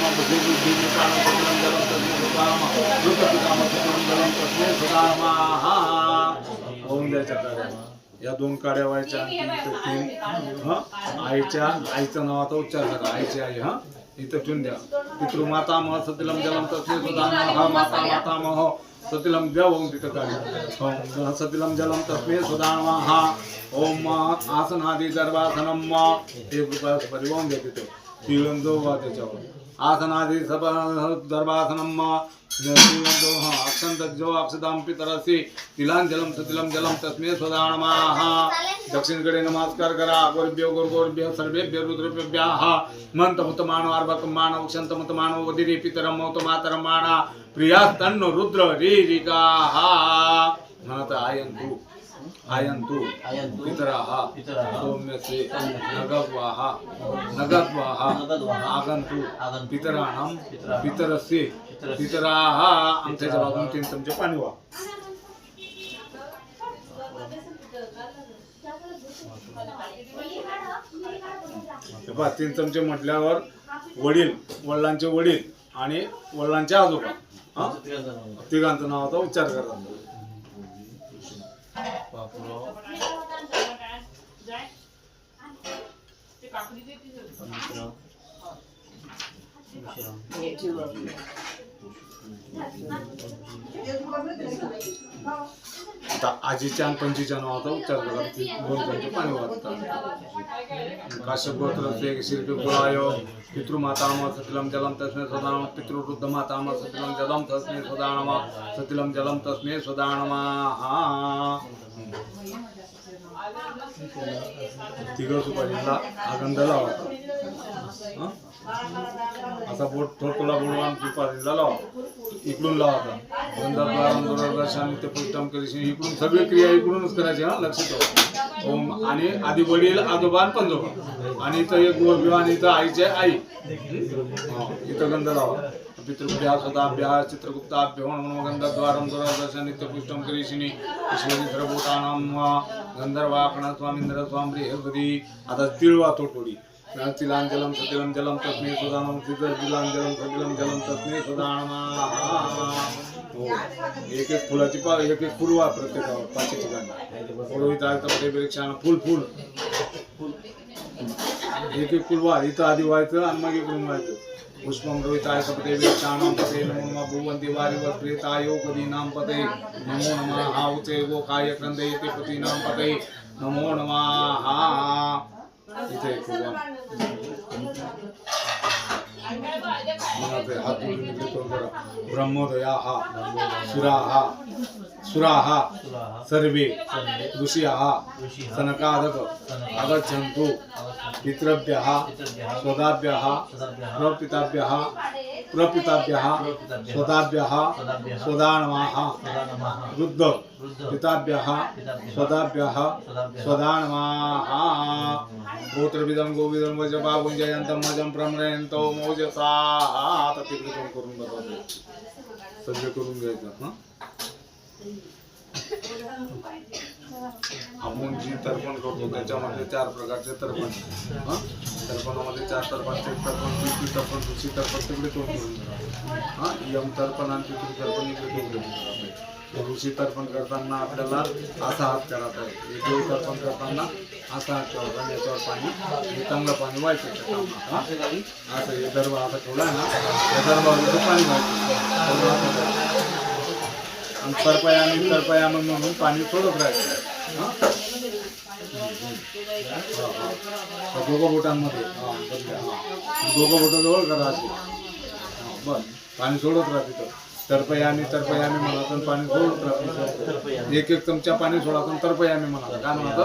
Speaker 1: होऊन द्यायच्या काड्या या दोन काड्या व्हायच्या तीन आईच्या नावाचा उच्चार करा आईची आई हा इथं ठेवून द्या पितृमाता मह सतिलम जलम तस्मै सुधा माता माता मह सतिलम द्या होऊन तिथं काढ्या सतिलम जलम तस्मै सुधा ओम आसनादी दर्भासनम एक रुपया परिवहन द्या तिथे तिळम जो वा त्याच्यावर आसनादी सब दर्भासनम अक्षंत जो अक्षदाम पितरसी तिलांजलम सतिलम जलम तस्मै स्वधा नमः दक्षिणकडे नमस्कार करा गोरभ्यो गोरभ्यो सर्वेभ्यो रुद्रभ्यः मंतमुतमानो अर्भकमानो उक्षन्तमुतमानो वदिरे पितरम मौतमातरमाणा प्रियास्तन्नो रुद्र रीरिका म्हणत आयन्तु पितराः सौम्यसे नगद्वाः आगन्तु पितराणां पितरस्य पितराः आमच्या जबाबून 3 चमचे पाणी वा बा 3 चमचे म्हटल्यावर वडिलांचे वडील आणि वडिलांचे आजोबा तिघांचं नावाचा उच्चार करा आता आजीच्या आणि पंजीच्या नावाचा उच्चार करा 2 चमचे पाणी वाजतात काश्यप गोत्र शिल्पीपुराय पितृमाता सतिलम जलम तस्मै स्वधा नमः पितृवृद्ध माता सतिलम जलम तस्मै स्वधा नमः सतिलम जलम तस्मै स्वधा नमः तिघं सुपारीला आगंध लावा असा बोट थोडा बोलवा सुपारीला लावा इकडून लावा गंधाद्वारम ते पुष्टम करीशी इकडून सगळी क्रिया इकडूनच करायची हा लक्ष ठेवा ओम आणि आधी वडील आजोबा आणि पंजोबा आणि इथं एक गोरभ्यो आणि इथं आईचे आई इथं गंध लावा पितृभ्या सदाभ्या चित्रगुप्ताभ्यो नमो गंधद्वारम दुरदर्शन नित्यपुष्टम करीशिनी ईश्वरी सर्वभूतानां गंधर्वाकण स्वामींद्र स्वामी हेपदी आता तिळवा थोडी तिलांजलम सतिलम जलम तस्मै सुधा नमः तिलांजलम सतिलम जलम तस्मै सुधा नमः एक एक फुलाची एक एक फुल वा प्रत्येकावर 5 ठिकाणी पुरोहित आहे परीक्षानं फुल एक एक फुल वा इथं आधी व्हायचं आणि मग इकडून व्हायचं पुष्पम रोहिताय सपते वेक्षाणां पते नमो नमः भुवन्ति वारिवस्प्रेतायो कदीनां पते नमो नमः आहुते गोखाय क्रन्दयते पतीनां पते नमो नमः इथे हात ब्रह्मोदयाः सुराः सर्वे ऋषयः सनकादक आगच्छन्तु पितृभ्यः स्वदाभ्यः प्रपिताभ्यः स्वदाभ्यः स्वदा नमः रुद्र पिताभ्यः स्वदाभ्यः स्वदा नमः गोत्रविदं गोविदं वजपागुंजयन्तं मजं प्रम्रयन्तो मोजसा आता तिकडे करून बघा सगळे करून घ्यायचं आपण जी तर्पण करतो त्याच्यामध्ये 4 प्रकारचे तर्पण. हां, तर्पणामध्ये 4 तर्पणाचे तर्पण, पितृ तर्पण, ऋषी तर्पण तिकडे तोड करून करा. हां, यम तर्पण आणि पितृ तर्पण इकडे तोड करून करा. ऋषी तर्पण करताना आपल्याला असा हात करायचा आहे. देव तर्पण करताना असा हात ठेवायचा आणि याच्यावर पाणी, हे चांगलं पाणी व्हायचं. हां, असं हे दरबा असा ठेवला ना, या दरबावर पाणी व्हायचं आणि तरपयामी म्हणून पाणी सोडत राहायचं. हां, दोघं बोटांमध्ये दोघं बोटं जवळ करा असे. बस पाणी सोडत राहा तिथं. तरपयामी म्हणायचं पाणी सोडत राहा. एक चमचा पाणी सोडायचं तरपयामी म्हणायचं. काय म्हणायचं?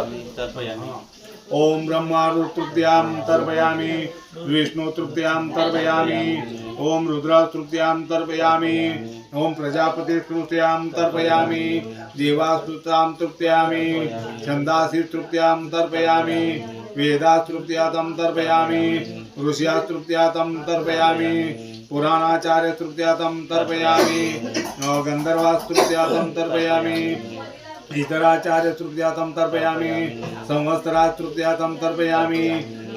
Speaker 1: ओम ब्रह्मा तृतीयाम तर्पयामी, विष्णु तृतीयाम तर्पयामी, ओम रुद्र तृतीयाम तर्पयामी, ओम प्रजापति तृतीयाम तर्पयामी, देवास तृतीयाम, छंदासी तृतीयाम तर्पयामी, वेदास तृतीयाम तर्पयामी, ऋषियास तृतीयाम तर्पयामी, पुराणाचार्य तृतीयाम तर्पयामी, गंधर्वास तृतीयाम तर्पयामी, इतराचार्य तृतीयाम तर्पयामी, संवत्सरा तृतीयाम तर्पयामी,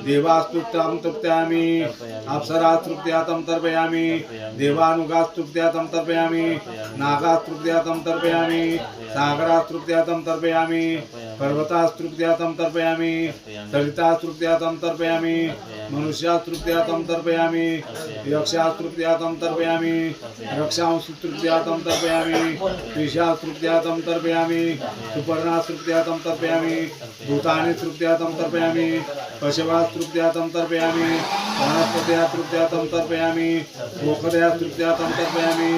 Speaker 1: देवास्तुत्याम तृप्त्यामी, अप्सरा तृतीयाम तर्पयामी, देवानुगास तृतीयाम तर्पयामी, नागास तृतीयाम तर्पयामी, सागरास तृतीयाम तर्पयामी, पर्वतास तृतीयाम तर्पयामी, सरितास तृतीयाम तर्पयामी, मनुष्यास तृतीयाम तर्पयामी, यक्षास तृतीयाम तर्पयामी, रक्षांस तृतीयाम तर्पयामी, विषास तृतीयाम तर्पयामी, सुपर्णास तृतीयाम तर्पयामी, भूतानि तृतीयाम तर्पयामी, पशवास तृतीयाम तर्पयामी, वनस्पत्या तृतीयाम तर्पयामी, गोखदया तृतीयाम तर्पयामी,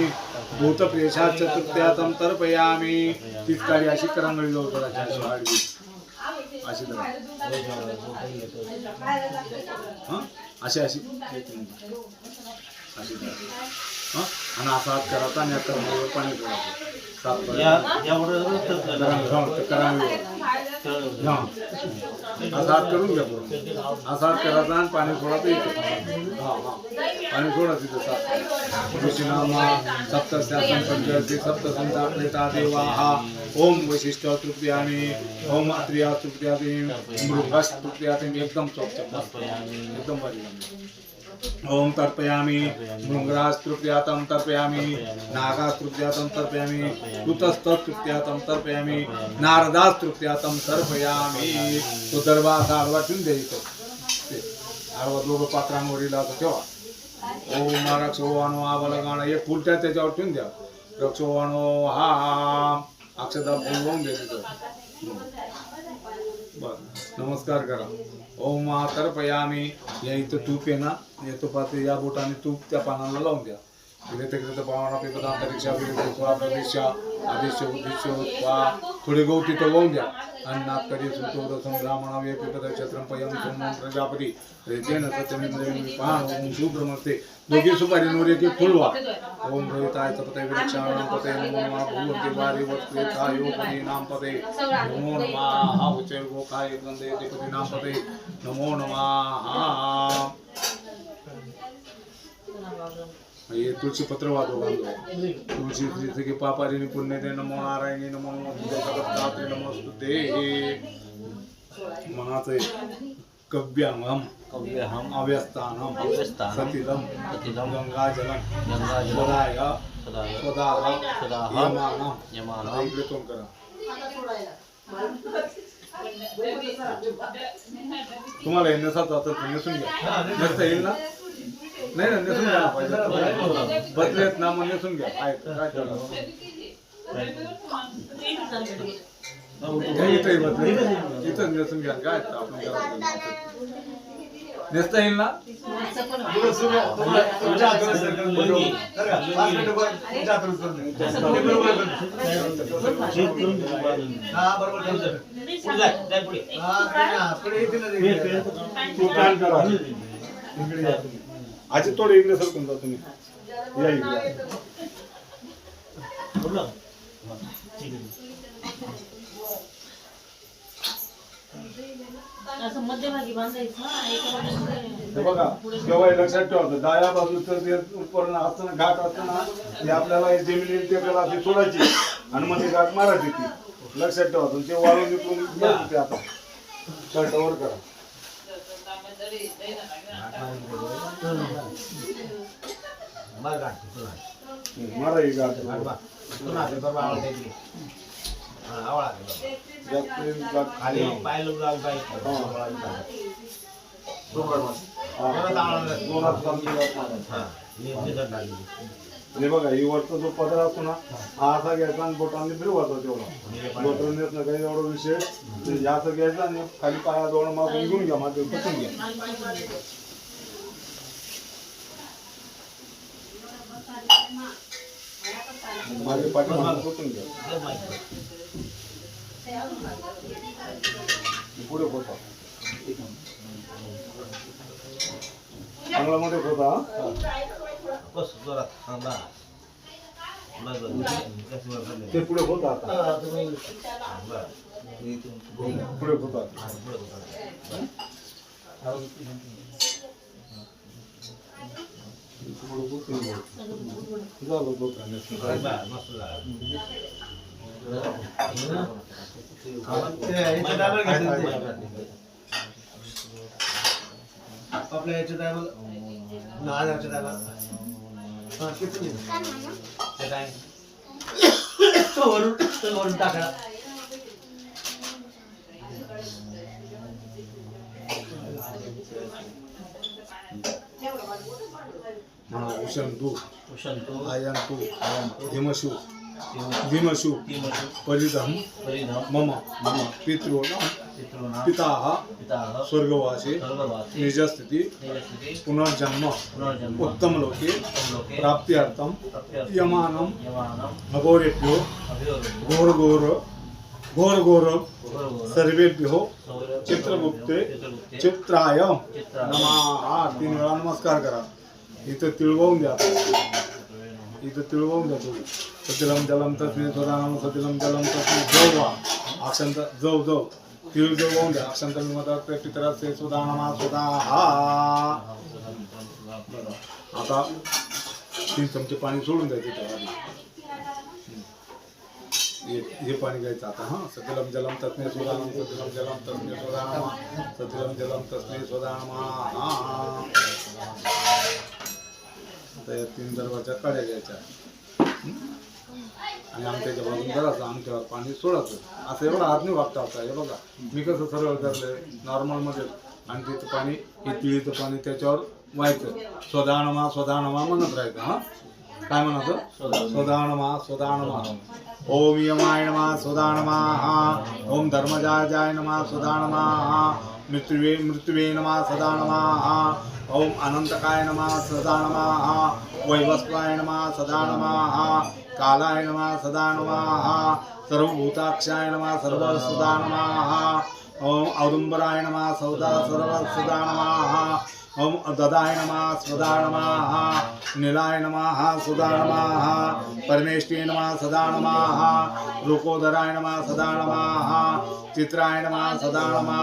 Speaker 1: भूतप्रेषाच तृतीयाम तर्पयामी. तीच काळी अशी करंगळी जवळ करायची, अशी धरा. हां, अशी अशी अशी धरा. हां, आणि असा हात करायचा आणि आता पाणी सोडायचं. असा हात करून घ्या. असा हात करायचा आणि पाणी सोडायचं इथं. हां हां, पाणी सोडायचं तिथं. ऋषीनामा सप्तशासन पंचदशी सप्तसंता देवा हा. ओम वैशिष्ट तृतीयामी, ओम अत्रिया तृतीयामी, मृगास तृतीयामी. एकदम चौक एकदम भारी. ओम तर्पयामी, भृंगराज तृतीयातम तर्पयामी, नागास तृतीयातम तर्पयामी, कुतस्थ तृतीयातम तर्पयामी, नारदास तृतीयातम तर्पयामी. तो दरबार असा आडवा ठेवून द्यायचं. आडवा दोघं पात्रांवरील असं ठेवा. ओम रक्षोवाणो हा बलगाणा एक फुलट्या त्याच्यावर ठेवून द्या. रक्षोवाणो हा अक्षदा बोलवून द्या तिथं. बरं, नमस्कार करा. ओम तर्पयामी. या इथं तूप आहे ना, येतो पाहते या बोटाने तूप त्या पानाला लावून द्या. तिथे पावना पिपदा अंतरिक्षा प्रतीक्षा आदिश्य उद्दिश्य वा थोडे गहू तिथं वाहून द्या. आणि नागकरी सुतो संग्रामणा वे पिपद क्षत्रपयम सोमन प्रजापती रेतेन सत्यमिंद्रिय पाहन शुभ्रमस्ते. दोघी सुपारींवर एक एक फुलवा. ओम रोहिताय तपते वृक्षाणां पते नमो नमः भूवते वारी वत्रेतायो पदी नाम पते नमो नमः. हा उच्चर गोखाय गंधे देपती नाम पते नमो नमः. ये तुलसी पत्र वादो बांधो. तुलसी श्री के पापारिणी पुण्य दे. नमो नारायणी नमो नमः नमोस्तुते. मनाचे कव्यहम अव्यस्तानम सतिदम गंगाजलम सदाय यमानम. इकडे तोंड करा. तुम्हाला हे नसा जातात नसून घ्या. नसता येईल ना? नाही ना, नेसून घ्या पाहिजे. बदलेत ना, मग नेसून घ्या. काय इथंही बदले इथं नेसून घ्या. काय आपण नेसता येईल ना? आज थोडं इकडे सरकून जा तुम्ही. या इकडे. बघा केव्हा लक्षात ठेवायचं. डाव्या बाजूचं ते उपकरण असताना घाट असताना ते आपल्याला जमिनीत टेकला अशी सोडायची आणि मग ती घाट मारायची ती.
Speaker 4: लक्षात ठेवा तुमचे वाळून निघून ते आता शर्ट वर करा मारा ही गाठ हे बघा ही वरचा जो पदर असतो ना हा असा घ्यायचा आणि बोटांनी फिरवायचा तेवढा बोटांनी येत नाही काही एवढा विषय हे असं घ्यायचा आणि खाली पायाजवळ मागून घेऊन घ्या मागे पटून घ्या मागे पाठी पटून घ्या पुढे होता चांगला मध्ये होता ते पुढे होता आता पुढे होता
Speaker 5: आपल्या याच्या वरून टाका
Speaker 1: उशंतु आयंतु हिमशु भीमशु परिधम मम पितृ पिताः स्वर्गवासी निजस्थिति पुनर्जन्म उत्तमलोके प्राप्त्यर्थं यमानं अघोरेभ्यो घोर सर्वेभ्यो चित्रगुप्ते चित्राय नमः 3 वेळा नमस्कार करा इथं तिळवून द्या इथं तिळवून द्या तुम्ही सतिलम जलम तस्मै स्वदानम सतिलम जलम तस्मै जव अक्षंत जव तिळ जवून द्या अक्षंत विमतात पितराचे स्वदानमा स्वदाहा आता 3 चमचे पाणी सोडून द्या तिथं हे पाणी घ्यायचं आता हा सतिलम जलम तस्मै स्वदानम सतिलम जलम तस्मै स्वदानमा सतिलम जलम तस्मै स्वदानमा आता या 3 दरवाजा काढ्या घ्यायच्या आणि आमच्याच्या बाजून करायचं आमच्यावर पाणी सोडायचं असं एवढा हात नाही वागता होता हे बघा मी कसं सरळ करलंय नॉर्मलमध्ये आणि तिथं पाणी हे तिळीचं पाणी त्याच्यावर व्हायचं स्वदानमा म्हणत राहायचं हा काय म्हणायचं स्वदानमा ओम यमाय नमः स्वदानमा ओम धर्मजाय नमः स्वदानमा मृत्युवे नमः सदानमा ओम अनंतकाय नमः सदानमा वैवस्वाय नमः सदानमा कालाय नमः सदानमा सर्वभूताक्षाय नमः सर्वसदानमा ओम औदुंबराय नमः सदानमा ओम ददाय नमः स्वदानमा नीलाय नमः स्वदानमा परमेष्ठी नमः सदानमा रूपोदराय नमः सदानमा चित्राय नमः सदानमा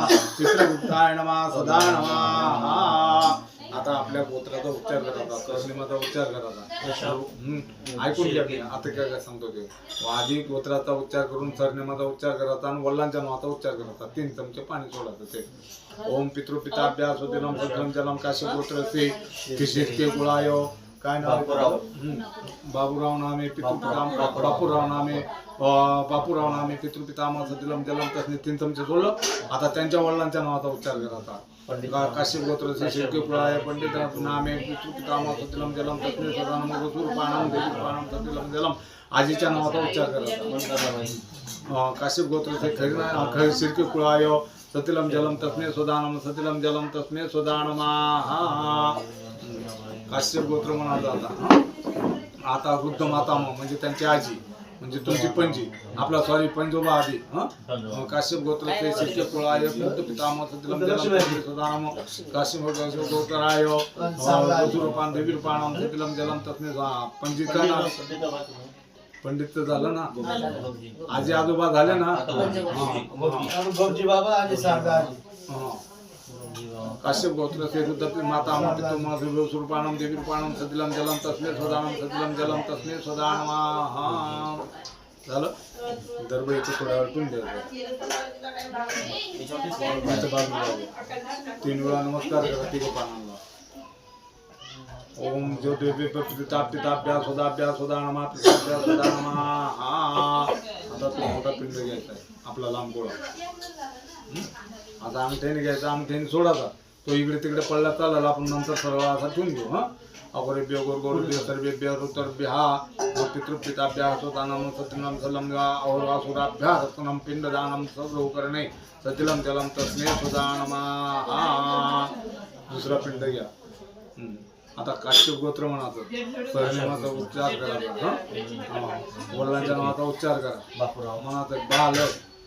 Speaker 1: चित्रगुप्ताय नमः सदानमा आता आपल्या गोत्राचा उच्चार करायचा कर्णिमाचा उच्चार करायचा ऐकून घ्या की आता काय सांगतो ते आधी गोत्राचा उच्चार करून सरनेमाचा उच्चार करायचा आणि वडिलांच्या नावाचा उच्चार करायचा 3 चमचे पाणी सोडायचं ते ओम पितृपिताभ्यास सुदिनम सद्रम जलम काश्य गोत्रसे किशिष्टे कुळायो काय नाव बाबूराव नामे पितृपिताम बापूराव नामे पितृपितामह सदिलम जलम तसने 3 चमचे सोडलं आता त्यांच्या वडिलांच्या नावाचा उच्चार करायचा काश्यप गोत्रसे शिर्के कुळाय पंडित नामे पितृपितामह सदिलम जलम तसने सदानम गोसूरपाणम देवीपाणम सदिलम जलम आजीच्या नावाचा उच्चार करायचा काश्यप गोत्रसे खरी शिर्के कुळाय सतिलम जलम तस्मै स्वदानम सतिलम जलम तस्मै स्वदानमा काश्यप गोत्र म्हणाला आता वृद्ध मातामह म्हणजे त्यांची आजी म्हणजे तुमची पंजी आपला सॉरी पंजोबा आधी काश्यप गोत्र शिर्के कुळाय पितामह सतिलम जलम तस्मै स्वदानम काश्यप गोत्राय गोसूरपान देवीपाणम सतिलम जलम तस्मै पंजीचा पंडित झालं ना आजी आजोबा झाले ना काश्यप गोत्र से माता सुरपाणम देवीपाणम सतिलम जलम तस्मै स्वदानम सतिलम जलम तस्मै स्वदानमा झालं दरबारीचं थोड्या वेळ पिंड द्यायचं इथं बाजूला लावलं. 3 वेळा नमस्कार करा तिघ पानांना. ओम ज्योतिताभ्यास होदा नमा पिताभ्यास होदा नमा. आता तो मोठा पिंड घ्यायचा आहे आपला लांब गोळा. आता अंगठ्याने घ्यायचा, अंगठ्याने सोडायचा. तो इकडे तिकडे पडला चालेल, आपण नंतर सरळ असा ठेवून घेऊ. अगोरेभ्य गोरगोरेभ्य सर्वेभ्य ऋतर्भ्य पितृपिताभ्यास होदानम सत्यनम सलम और असुराभ्यास सत्यनम पिंडदानम सर्वकरणे सतिलम जलम तस्मे सुदानमा. दुसरा पिंड घ्या. आता काश्यप गोत्र म्हणायचं, सरनेमाचा उच्चार करायचा. वडिलांच्या नावाचा उच्चार करा.
Speaker 5: बापूराव
Speaker 1: म्हणायचं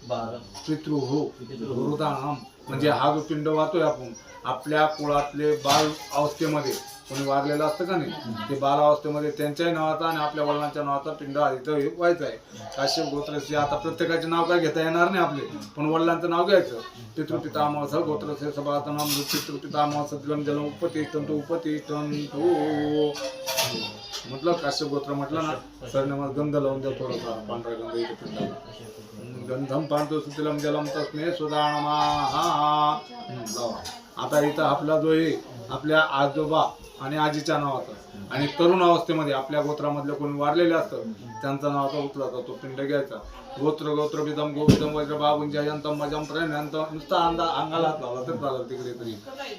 Speaker 1: बालक पितृहू गुरुदानम. म्हणजे हा जो पिंड वाहतोय आपण, आपल्या कुळातले बाल अवस्थेमध्ये कोणी वारलेलं असतं का नाही, ते बाल अवस्थेमध्ये त्यांच्याही नावाचा आणि आपल्या वडिलांच्या नावाचा पिंड इथं व्हायचा आहे. काश्यप गोत्रचे आता प्रत्येकाचे नाव काय घेता येणार नाही आपले, पण वडिलांचं नाव घ्यायचं. पितृपितामह स गोत्रसे सभातनम पितृपितामह सतिलम जलम उपतिष्ठन्तु उपतिष्ठन्तु. म्हटलं काश्यप गोत्र म्हटलं ना, सरनेमात गंध लावून द्या थोडासा, पांढरा गंध इथे पिंडाला. गंधम पांतो सुतिलम जलम तस्मे सुदानमा. आता इथं आपला जो आहे आपल्या आजोबा आणि आजीच्या नावाचा आणि तरुण अवस्थेमध्ये आपल्या गोत्रामधले कोणी वारलेले असतं त्यांचा नावाचा उचलाचा तो पिंड घ्यायचा. गोत्र गोत्रभिदम गोविदम वज्र बाबुंच्या यंतम मजम प्रेम नुसता अंगाला हात लावला तर चालेल तिकडे तरी,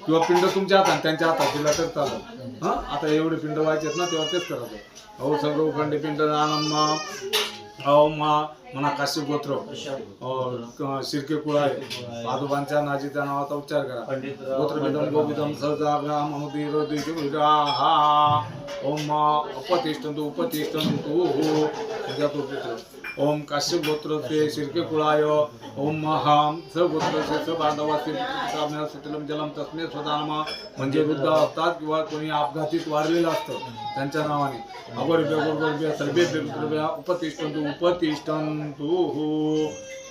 Speaker 1: किंवा पिंड तुमच्या हातात त्यांच्या हातात दिला तर चालेल. आता एवढे पिंड व्हायचेत ना तेव्हा तेच करायचं. हो सगळं खंडी पिंड दानम म्हणा काश्यप गोत्र शिर्के कुळ आहे. आजोबांच्या नाजीच्या नावाचा उच्चार करा. गोत्रभिदम गोविदम सहजाभ्याम ओम उपतिष्ठन्तु उपतिष्ठन्तु. ओम काश्यप गोत्र से शिर्के कुळाय ओम महाम स गोत्र से स बांधवा सुतिलम जलम तस्मे स्वदानमा. म्हणजे वृद्ध असतात किंवा कोणी अपघातीत वारलेलं असतं त्यांच्या नावाने. अगोरेभ्य गोरगोरेभ्य सर्वेभ्य उपतिष्ठन्तु उपतिष्ठन्तु.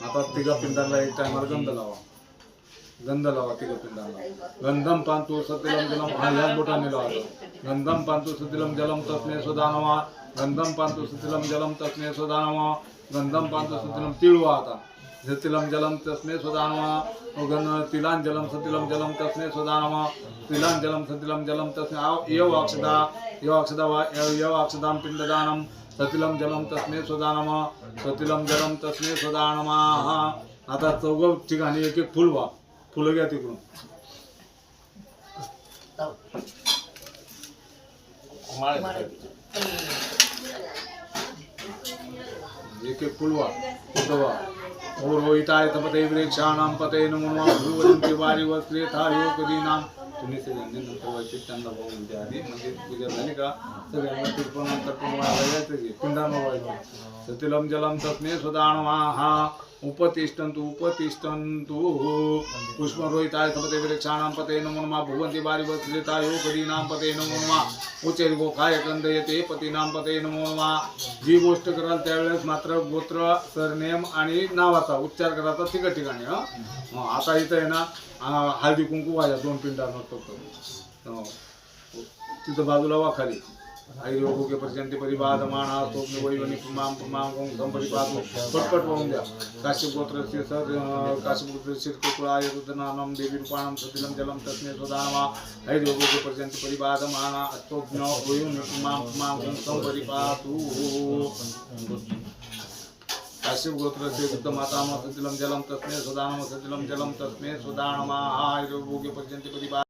Speaker 1: आता तिघा पिंडाला एक टायमाला गंध लावा. गंध लावा तिघा पिंडाला. गंधम पांतु सतिलम जलम. ह्या बोटाने लावायचं. गंधम पांतु सतिलम जलम तस्मे स्वदानमा. गंधम पांतु सतिलम जलम तस्मे स्वदानमा. गंधम पांतु सतिलम. तिळवा आता. सतिलम जलम तस्मे स्वदानमा. तिलान जलम सतिलम जलम तस्मे स्वदानमा. तिलान जलम सतिलम जलम तस्मे. यव अक्षदा यव अक्षदा यव अक्षदाम पिंडदानम. सतिलम जलम तस्मे स्वदानमा. सतिलम जलम तस्मे स्वदानमा. आता 4 ठिकाणी एक एक फुल व्हा. फुलं घ्या तिकडून. एक एक फुल व्हा. और रोहिताय तपते वृक्षाणाम पते नमो भूवंती वारी वस्त्रे थायो कदीनाम. तुम्ही सगळ्यांनी नंतर व्हायचे त्यांना बघून द्या आधी, म्हणजे पूजा झाली का सगळ्यांना तिरपणानंतर तुम्हाला यायचं की पिंडानं व्हायचं. सतिलम जलम तस्मे स्वदानवा. उपतिष्ठन्तु उपतिष्ठन्तु. पुष्परोहिताय तपते वृक्षाणाम पते नमो नमः भुवन्ति वारी वस्त्रे थायो कदीनाम पते नमो नमः. उच्चैर गोखाय कंदयते पतीनाम पते नमो नमः. जी गोष्ट कराल त्यावेळेस मात्र गोत्र सरनेम आणि नावाचा उच्चार करायचा तिघ ठिकाणी. आता इथं आहे ना हळदी कुंकू व्हायचा 2 पिंडांवर फक्त. तिथं बाजूला वा खाली ऐरोगे पर्यंत परिबाधमाना तोपने वैवनी पुमाम पुमाम ओम संपरिपादो. पटपट वाहून द्या. काश्यप गोत्रस्य सर काश्यप गोत्र शिर्के कुळाय रुद्रनामम देवी रूपाणम सतिलम जलम तस्मे स्वदानमा. ऐरोगे पर्यंत परिबाधमाना अस्तोज्ञ वैवनी पुमाम पुमाम ओम संपरिपादो. काश्यप गोत्रस्य रुद्र मातामह सतिलम जलम तस्मे स्वदानमा. सतिलम जलम तस्मे स्वदानमा. ऐरोगे पर्यंत परिबाध